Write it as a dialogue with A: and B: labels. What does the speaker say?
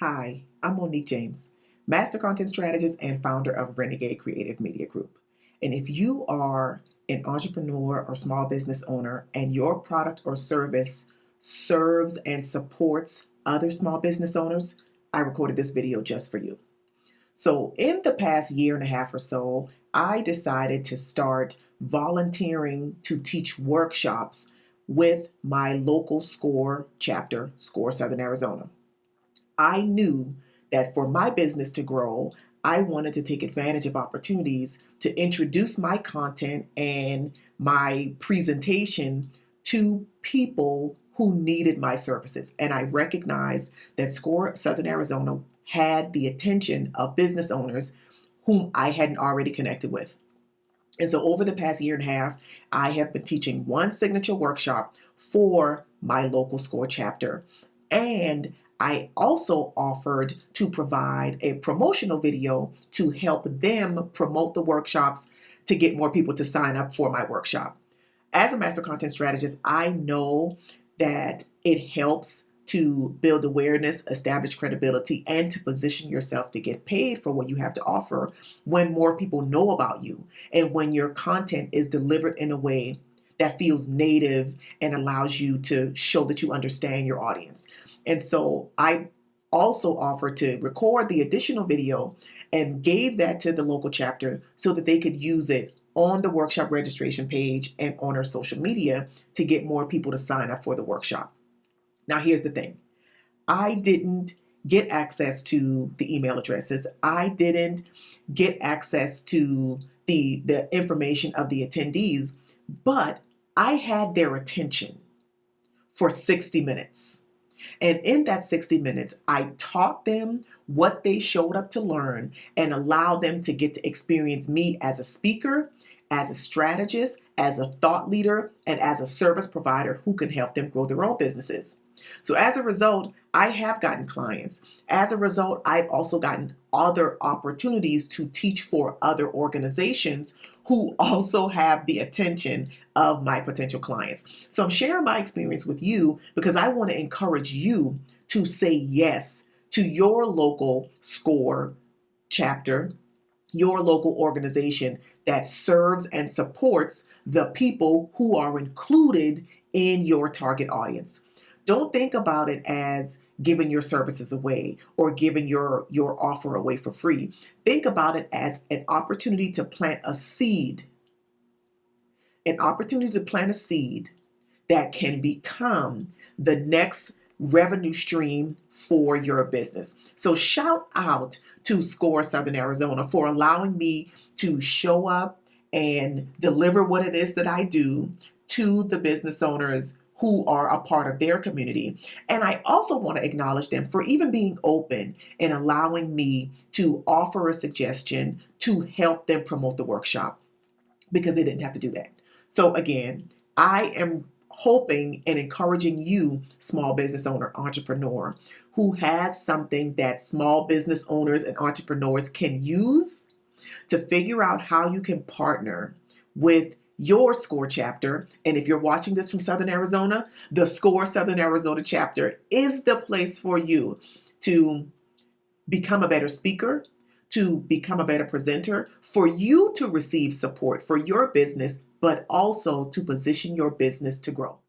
A: Hi, I'm Monique James, Master Content Strategist and founder of Renegade Creative Media Group. And if you are an entrepreneur or small business owner and your product or service serves and supports other small business owners, I recorded this video just for you. So, in the past year and a half or so, I decided to start volunteering to teach workshops with my local SCORE chapter, SCORE Southern Arizona. I knew that for my business to grow, I wanted to take advantage of opportunities to introduce my content and my presentation to people who needed my services. And I recognized that SCORE Southern Arizona had the attention of business owners whom I hadn't already connected with. And so over the past year and a half, I have been teaching one signature workshop for my local SCORE chapter. And I also offered to provide a promotional video to help them promote the workshops to get more people to sign up for my workshop. As a master content strategist, I know that it helps to build awareness, establish credibility, and to position yourself to get paid for what you have to offer when more people know about you and when your content is delivered in a way that feels native and allows you to show that you understand your audience. And so I also offered to record the additional video and gave that to the local chapter so that they could use it on the workshop registration page and on our social media to get more people to sign up for the workshop. Now, here's the thing. I didn't get access to the email addresses. I didn't get access to the information of the attendees, but I had their attention for 60 minutes. And in that 60 minutes, I taught them what they showed up to learn and allowed them to get to experience me as a speaker, as a strategist, as a thought leader, and as a service provider who can help them grow their own businesses. So as a result, I have gotten clients. As a result, I've also gotten other opportunities to teach for other organizations who also have the attention of my potential clients. So I'm sharing my experience with you because I want to encourage you to say yes to your local SCORE chapter, your local organization that serves and supports the people who are included in your target audience. Don't think about it as giving your services away or giving your offer away for free. Think about it as an opportunity to plant a seed, that can become the next revenue stream for your business. So shout out to SCORE Southern Arizona for allowing me to show up and deliver what it is that I do to the business owners who are a part of their community. And I also want to acknowledge them for even being open and allowing me to offer a suggestion to help them promote the workshop because they didn't have to do that. So again, I am hoping and encouraging you, small business owner, entrepreneur, who has something that small business owners and entrepreneurs can use to figure out how you can partner with your SCORE chapter. And if you're watching this from Southern Arizona, the SCORE Southern Arizona chapter is the place for you to become a better speaker, to become a better presenter, for you to receive support for your business, but also to position your business to grow.